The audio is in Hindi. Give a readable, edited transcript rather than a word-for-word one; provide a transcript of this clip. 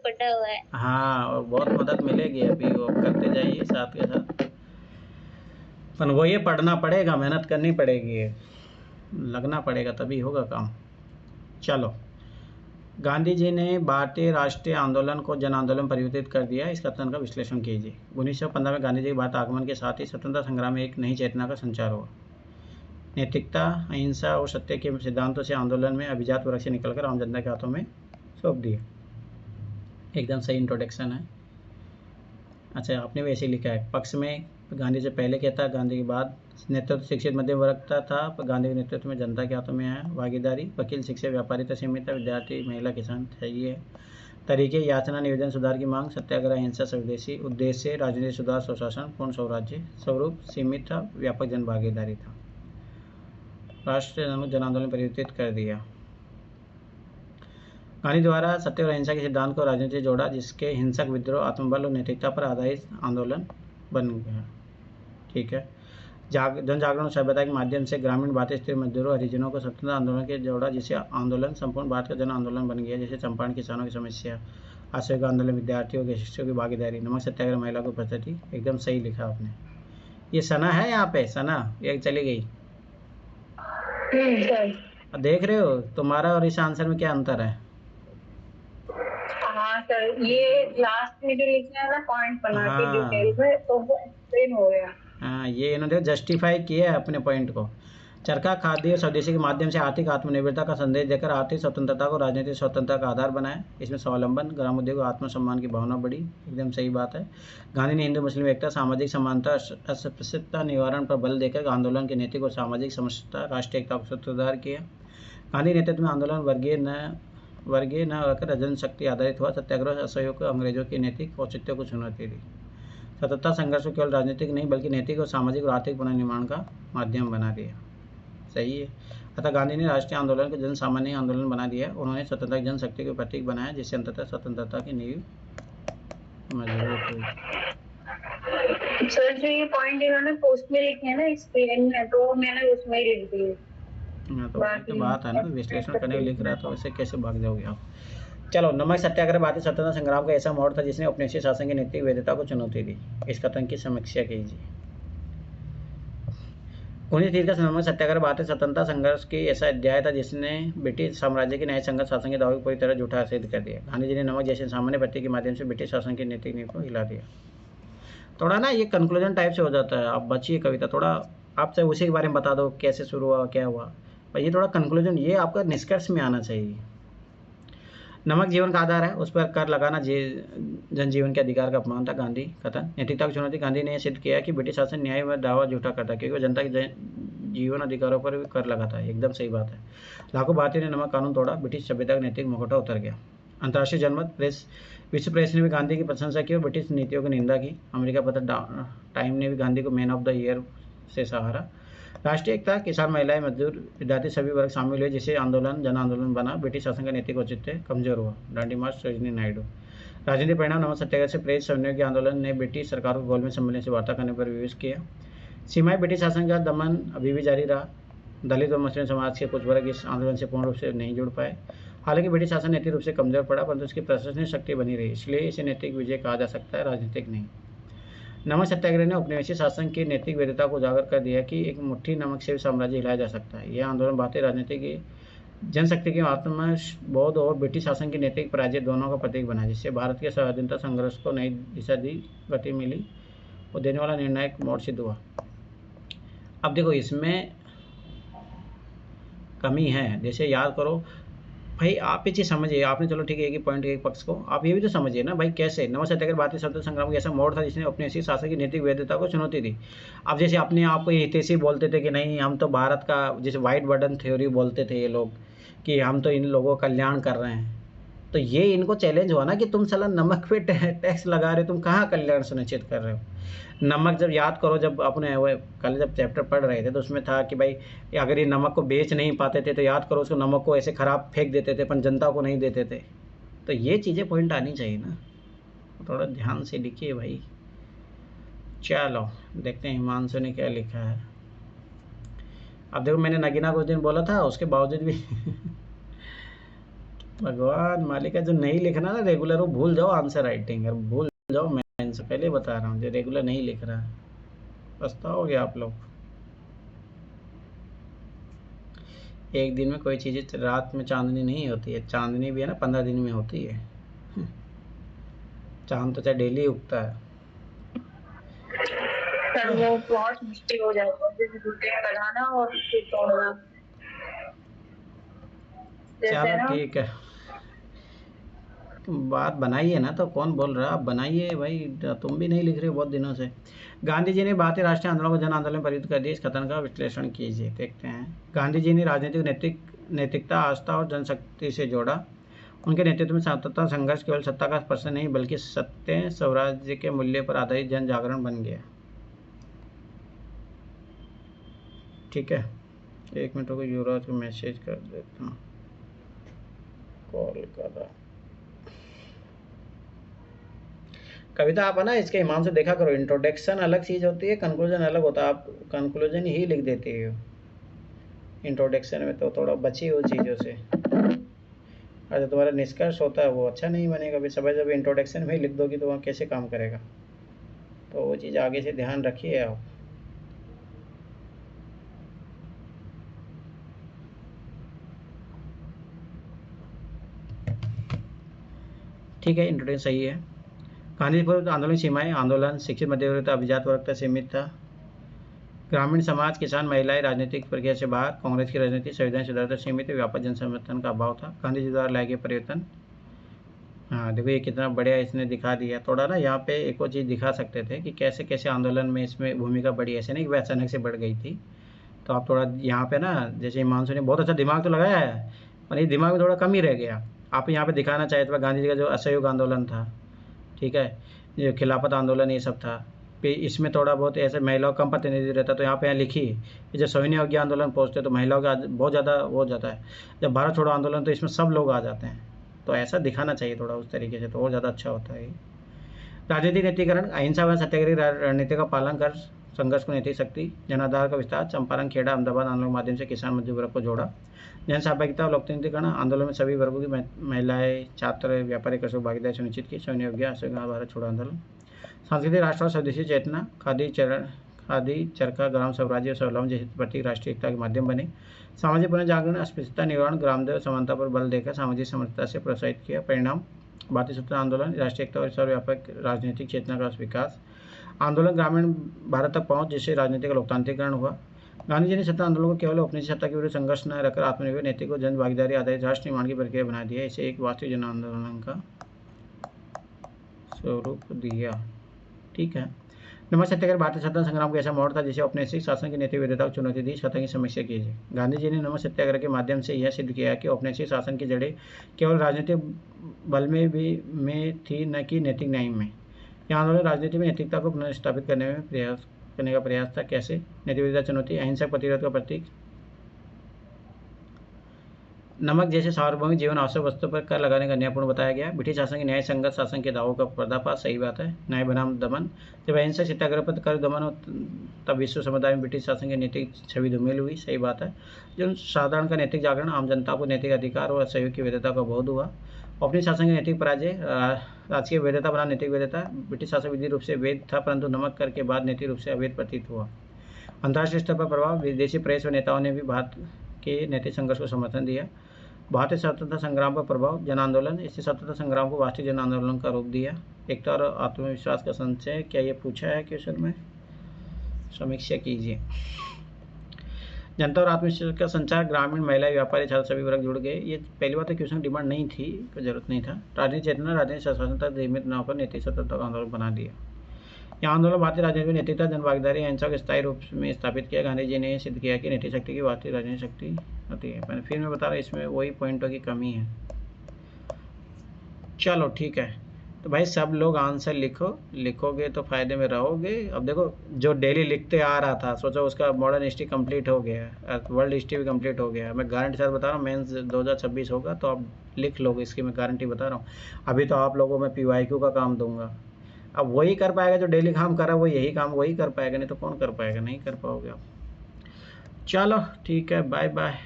पड़ा हुआ है। हाँ, और बहुत मदद मिलेगी अभी, वो करते जाइए साथ के साथ। पर वो ये पढ़ना पड़ेगा, मेहनत करनी पड़ेगी, लगना पड़ेगा तभी होगा काम। चलो, गांधी जी ने भारतीय राष्ट्रीय आंदोलन को जन आंदोलन परिवर्तित कर दिया, इस कथन का विश्लेषण कीजिए। 1915 में गांधी जी के भारत आगमन के साथ ही स्वतंत्रता संग्राम में एक नई चेतना का संचार हुआ। नैतिकता, अहिंसा और सत्य के सिद्धांतों से आंदोलन में अभिजात वर्ग से निकलकर आम जनता के हाथों में सौंप दिया। एकदम सही इंट्रोडक्शन है। अच्छा, आपने भी ऐसे लिखा है, पक्ष में गांधी से पहले क्या था, गांधी के बाद नेतृत्व शिक्षित मध्यम वर्ग का था, पर गांधी के नेतृत्व में जनता के हाथों में आया। भागीदारी, वकील, शिक्षक, व्यापारी तक सीमित था, विद्यार्थी, महिला, किसान, सही है। तरीके, याचना, निवेदन, सुधार की मांग, सत्याग्रह, हिंसा, स्वदेशी। उद्देश्य, राजनीतिक सुधार, स्वशासन, पूर्ण स्वराज्य। स्वरूप, सीमित था, व्यापक जन भागीदारी था। राष्ट्रीय जन आंदोलन परिवर्तित कर दिया। गांधी द्वारा सत्य और अहिंसा के सिद्धांत को राजनीति से जोड़ा, जिसके हिंसक विद्रोह, आत्मबल और नैतिकता पर आधारित आंदोलन बन गया। ठीक है। जन जागरण और सभ्यता के माध्यम से ग्रामीण भारतीय स्त्री, मजदूरों, हरिजनों को स्वतंत्रता आंदोलन के जोड़ा, जिसे आंदोलन संपूर्ण भारत का जन आंदोलन बन गया, जैसे चंपारण किसानों की समस्या, अशोक आंदोलन, विद्यार्थियों के, शिक्षकों की भागीदारी, नमक सत्याग्रह, महिला को उपस्थिति। एकदम सही लिखा आपने। ये सना है यहाँ पे, सना ये चली गई। देख रहे हो तुम्हारा और इस आंसर में क्या अंतर है? हाँ सर, ये लास्ट में जो लिखा है ना पॉइंट बना के डिटेल में, तो वो एक्सप्लेन हो गया। हाँ, ये इन्होंने जस्टिफाई किया है अपने पॉइंट को। चरखा, खादी और स्वदेशी के माध्यम से आर्थिक आत्मनिर्भरता का संदेश देकर आर्थिक स्वतंत्रता को राजनीतिक स्वतंत्रता का आधार बनाया। इसमें स्वावलंबन, ग्रामोद्योग, आत्मसम्मान की भावना बढ़ी। एकदम सही बात है। गांधी ने हिंदू मुस्लिम एकता, सामाजिक समानता, अस्पृश्यता निवारण पर बल देकर आंदोलन की नैतिक और सामाजिक समरसता, राष्ट्रीय एकता को सुधार किया। गांधी नेतृत्व में आंदोलन वर्गीय न होकर जनशक्ति आधारित हुआ। सत्याग्रह, असहयोग को अंग्रेजों की नैतिक औचित्य को चुनौती दी। स्वतंत्रता संघर्ष को केवल राजनीतिक नहीं बल्कि नैतिक और सामाजिक और आर्थिक पुनर्निर्माण का माध्यम बना दिया। सही है। अतः गांधी ने राष्ट्रीय आंदोलन को जन सामान्य आंदोलन बना दिया। उन्होंने स्वतंत्रता जनशक्ति के प्रतीक बनाया, जिससे अंततः स्वतंत्रता की नींव मजबूत हुई। सर जो ये पॉइंट इन्होंने पोस्ट में लिखे हैं ना एक्सप्लेन में, तो मैंने उसमें ही लिख दिए। तो बात है ना, विश्लेषण करने को लिख रहा था, वैसे कैसे भाग जाओगे आप। चलो, नमक सत्याग्रह भारतीय स्वतंत्रता संग्राम का ऐसा मोड़ था जिसने औपनिवेशिक शासन की नैतिक वैधता को चुनौती दी। इस कथन की समीक्षा कीजिए। 1930 का नमक सत्याग्रह भारतीय स्वतंत्रता संघर्ष की ऐसा अध्याय था जिसने ब्रिटिश साम्राज्य के न्याय संगत शासन के दावे को पूरी तरह झूठा सिद्ध कर दिया। गांधी जी ने नमक जैसे सामान्य प्रतीक के माध्यम से ब्रिटिश शासन की नैतिक नींव को हिला दिया। थोड़ा ना ये कंक्लूजन टाइप से हो जाता है। आप बचिए कविता, थोड़ा आपसे उसी के बारे में बता दो, कैसे शुरू हुआ, क्या हुआ, पर ये थोड़ा कंक्लूजन, ये आपका निष्कर्ष में आना चाहिए। नमक जीवन का आधार है, उस पर कर लगाना जनजीवन के अधिकार का अपमान था। गांधी कथन, नैतिकता की चुनौती। गांधी ने यह सिद्ध किया कि ब्रिटिश शासन न्याय में दावा झूठा करता, क्योंकि वह जनता के जीवन अधिकारों पर भी कर लगाता है। एकदम सही बात है। लाखों भारतीयों ने नमक कानून तोड़ा, ब्रिटिश सभ्यता का नैतिक मुखौटा उतर गया। अंतर्राष्ट्रीय जनमत, प्रेस, विश्व प्रेस ने भी गांधी की प्रशंसा की और ब्रिटिश नीतियों की निंदा की। अमेरिका पत्र टाइम ने भी गांधी को मैन ऑफ द ईयर से सहारा। राष्ट्रीय एकता, किसान, महिलाएं, मजदूर, विद्यार्थी सभी वर्ग शामिल हुए, जिसे आंदोलन जन आंदोलन बना। ब्रिटिश शासन का नैतिक औचित्य कमजोर हुआ। दांडी मार्च, सरोजिनी नायडू। राजनीतिक परिणाम, नमक सत्याग्रह से प्रेरित सहयोगी आंदोलन ने ब्रिटिश सरकार को गोलमेज सम्मेलन से वार्ता करने पर विवश किया। सीमाएं, ब्रिटिश शासन का दमन अभी भी जारी रहा। दलित और मुस्लिम समाज के कुछ वर्ग इस आंदोलन से पूर्ण रूप से नहीं जुड़ पाए। हालांकि ब्रिटिश शासन नैतिक रूप से कमजोर पड़ा, परंतु उसकी प्रशासनिक शक्ति बनी रही, इसलिए इसे नैतिक विजय कहा जा सकता है, राजनीतिक नहीं। नमक सत्याग्रह ने औपनिवेशिक शासन की नैतिक वैधता को उजागर कर दिया कि एक मुट्ठी नमक से भी साम्राज्य हिलाया जा सकता है। यह आंदोलन भारतीय राजनीति की जनशक्ति की आत्मबोध और ब्रिटिश शासन की नैतिक पराजय दोनों का प्रतीक बना, जिससे भारत के स्वाधीनता संघर्ष को नई दिशा दी, गति मिली और देने वाला निर्णायक मोड़ सिद्ध हुआ। अब देखो, इसमें कमी है, जैसे याद करो भाई, आप ये चीज़ समझिए। आपने चलो ठीक है एक ही पॉइंट, एक पक्ष को आप ये भी तो समझिए ना भाई, कैसे नमक सत्याग्रह भारतीय स्वतंत्रता संग्राम का ऐसा मोड़ था जिसने औपनिवेशिक शासन की नैतिक वैधता को चुनौती दी। अब जैसे अपने आप को ये हितैषी बोलते थे कि नहीं, हम तो भारत का, जैसे वाइट बर्डन थ्योरी बोलते थे ये लोग, कि हम तो इन लोगों का कल्याण कर रहे हैं, तो ये इनको चैलेंज हुआ ना कि तुम साला नमक पे टैक्स लगा रहे हो, तुम कहाँ कल्याण सुनिश्चित कर रहे हो। नमक, जब याद करो, जब अपने कल जब चैप्टर पढ़ रहे थे तो उसमें था कि भाई अगर ये नमक को बेच नहीं पाते थे तो याद करो उसको, नमक को ऐसे ख़राब फेंक देते थे, पर जनता को नहीं देते थे। तो ये चीज़ें पॉइंट आनी चाहिए ना, थोड़ा ध्यान से लिखिए भाई। चलो देखते हैं हिमांशु ने क्या लिखा है। अब देखो, मैंने नगीना को उस दिन बोला था, उसके बावजूद भी भगवान मालिक है, जो नहीं लिखना ना रेगुलर वो भूल जाओ आंसर राइटिंग, और भूल जाओ, मैं इनसे पहले बता रहा हूँ जो रेगुलर नहीं लिख रहा है पछताओगे आप लोग। एक दिन में कोई चीज़ रात में चांदनी नहीं होती है, चांदनी भी है ना 15 दिन में होती है। चांद तो चाहे डेली उगता है। सर वो बहुत मुश्किल हो जाता है, जैसे जूते में लगाना और फिर तोड़ना, जैसे चलो ना। ठीक है, तुम बात बनाइए ना, तो कौन बोल रहा है, आप बनाइए भाई, तुम भी नहीं लिख रहे हो बहुत दिनों से। गांधी जी ने भारतीय राष्ट्रीय आंदोलन को जन आंदोलन में परिवर्तित कर दिया, इस कथन का विश्लेषण कीजिए। देखते हैं। गांधी जी ने राजनीतिक नैतिकता, आस्था और जनशक्ति से जोड़ा। उनके नेतृत्व में स्वतंत्रता संघर्ष केवल सत्ता का प्रश्न नहीं बल्कि सत्य स्वराज्य के मूल्य पर आधारित जन जागरण बन गया। ठीक है, 1 मिनट को युवराज को मैसेज कर देता हूँ, कॉल कर रहा। कविता आप है ना इसके ईमान से देखा करो, इंट्रोडक्शन अलग चीज़ होती है, कंक्लूजन अलग होता है। आप कंक्लूजन ही लिख देते हो इंट्रोडक्शन में, तो थोड़ा बची हो चीज़ों से। अच्छा, तुम्हारा निष्कर्ष होता है वो अच्छा नहीं बनेगा। भी सब जब इंट्रोडक्शन में ही लिख दोगी तो वहाँ कैसे काम करेगा, तो वो चीज़ आगे से ध्यान रखिए आप। ठीक है, इंट्रोडक्शन सही है। गांधी पूर्व आंदोलन सीमाएं, आंदोलन शिक्षित मध्यवर्ग था, अभिजात वर्ग तक सीमित था, ग्रामीण समाज, किसान, महिलाएं राजनीतिक प्रक्रिया से बाहर, कांग्रेस की राजनीति संविधान सुधार तक सीमित, व्यापक जन समर्थन का अभाव था, गांधी जी द्वारा लाए गए परिवर्तन। हाँ देखो ये कितना बढ़िया इसने दिखा दिया। थोड़ा ना यहाँ पे एक और चीज़ दिखा सकते थे कि कैसे कैसे आंदोलन में इसमें भूमिका बढ़ी, ऐसे नहीं कि वह अचानक से बढ़ गई थी। तो आप थोड़ा यहाँ पे ना, जैसे हिमांशु ने बहुत अच्छा दिमाग तो लगाया है, पर ये दिमाग में थोड़ा कम ही रह गया। आप यहाँ पे दिखाना चाहे तो गांधी जी का जो असहयोग आंदोलन था, ठीक है, ये खिलाफत आंदोलन, ये सब था, फिर इसमें थोड़ा बहुत ऐसे महिलाओं का कम प्रतिनिधि रहता। तो यहाँ पे यहाँ लिखी कि जब सविनय अवज्ञा आंदोलन पहुँचते तो महिलाओं का बहुत ज़्यादा हो जाता है। जब भारत छोड़ो आंदोलन तो इसमें सब लोग आ जाते हैं। तो ऐसा दिखाना चाहिए थोड़ा उस तरीके से, तो और ज़्यादा अच्छा होता है। राजनीतिक नीतिकरण, अहिंसा व सत्याग्रह रणनीति का पालन कर संघर्ष को नैतिक शक्ति, जनाधार का विस्तार, चंपारण, खेड़ा, अहमदाबाद आंदोलन के माध्यम से किसान मजदूर वर्ग को जोड़ा, जन सहभागिता और लोकतांत्रिकरण, आंदोलन में सभी वर्गों की महिलाएं, छात्र, व्यापारी, कृषक भागीदारी सुनिश्चित की, सैन्य अवज्ञा, भारत छोड़ो आंदोलन, सांस्कृतिक राष्ट्र और स्वदेशी चेतना, खादी चरखा, ग्राम स्वराज्य और स्वावलंबन जैसे प्रतीक राष्ट्रीय एकता के माध्यम बने, सामाजिक पुनर्जागरण, अस्पृश्यता निवारण, ग्रामदेव समानता पर बल देकर सामाजिक समरसता से प्रोत्साहित किया। परिणाम भारतीय स्वतंत्रता आंदोलन, राष्ट्रीय एकता और सर्वव्यापक राजनीतिक चेतना का विकास, आंदोलन ग्रामीण भारत तक पहुंच जिससे राजनीतिक लोकतांत्रिकरण हुआ। गांधी जी ने सत्ता आंदोलन को केवल अपनी सत्ता के विरुद्ध संघर्ष न रखकर आत्मनिर्भर, नैतिक और जन भागीदारी आधारित राष्ट्र निर्माण की प्रक्रिया बना दिया। इसे एक वास्तविक जन आंदोलन का स्वरूप दिया। ठीक है। नंबर 77, भारतीय स्वतंत्रता संग्राम का ऐसा मोड़ था जिसे औपनिवेशिक शासन की नैतिक वैधता को चुनौती दी, स्वतंत्र की समीक्षा कीजिए। गांधी जी ने नमक सत्याग्रह के माध्यम से यह सिद्ध किया कि औपनिवेशिक शासन की जड़ें केवल राजनीतिक बल में थी, न कि नैतिक न्याय में। यह आंदोलन राजनीति में नैतिकता को पुनर्स्थापित करने का प्रयास था। कैसे? नैतिक वैधता चुनौती, अहिंसक प्रतिरोध का प्रतीक, नमक जैसे सार्वभौमिक जीवन आवश्यक वस्तुओं पर कर लगाने का न्यायपूर्ण बताया गया। ब्रिटिश शासन के न्याय संगत शासन के दावों का पर्दाफाश, सही बात है। न्याय बनाम दमन, जब अहिंसक सत्याग्रह पर कर दमन तब विश्व समुदाय में ब्रिटिश शासन की नैतिक छवि धूमिल हुई, सही बात है। जो साधारण का नैतिक जागरण, आम जनता को नैतिक अधिकार और सहयोग की वैधता का बोध हुआ। अपनी शासन की नैतिक पराजय, राजकीय वैधता बना नैतिक वैधता, ब्रिटिश शासन विधि रूप से वैध था परंतु नमक कर के बाद नैतिक रूप से अवैध प्रतीत हुआ। अंतर्राष्ट्रीय स्तर पर प्रभाव, विदेशी प्रेस व नेताओं ने भी भारत के नैतिक संघर्ष को समर्थन दिया। भारतीय स्वतंत्रता संग्राम पर प्रभाव, जन आंदोलन, इससे स्वतंत्रता संग्राम को वास्तविक जन आंदोलन का रूप दिया। एकता और आत्मविश्वास का संचय, क्या ये पूछा है क्वेश्चन में? समीक्षा कीजिए। जनता और आत्मविश्वास का संचार, ग्रामीण, महिला, व्यापारी, छात्र सभी वर्ग जुड़ गए। ये पहली बात तो क्वेश्चन डिमांड नहीं थी, कोई जरूरत नहीं था। राजनीतिक चेतना, राजनीतिक स्वतंत्रता सीमित न होकर नैतिक स्वतंत्रता का आंदोलन बना दिया। यह आंदोलन भारतीय राजनीति में नैतिकता, जन भागीदारी, अहिंसा को स्थायी रूप में स्थापित किया। गांधी जी ने सिद्ध किया कि नैतिक शक्ति की वास्तविक राजनीतिक शक्ति होती है। फिर मैं बता रहा हूँ इसमें वही पॉइंटों की कमी है। चलो ठीक है, तो भाई सब लोग आंसर लिखो, लिखोगे तो फायदे में रहोगे। अब देखो जो डेली लिखते आ रहा था, सोचो उसका मॉडर्न हिस्ट्री कंप्लीट हो गया, वर्ल्ड हिस्ट्री भी कंप्लीट हो गया। मैं गारंटी साथ बता रहा हूँ मेंस 2026 होगा तो आप लिख लोगे, इसकी मैं गारंटी बता रहा हूँ। अभी तो आप लोगों में PYQ का काम दूंगा। अब वही कर पाएगा जो डेली काम कर रहा है, वो यही काम वही कर पाएगा, नहीं तो कौन कर पाएगा? नहीं कर पाओगे आप। चलो ठीक है, बाय बाय।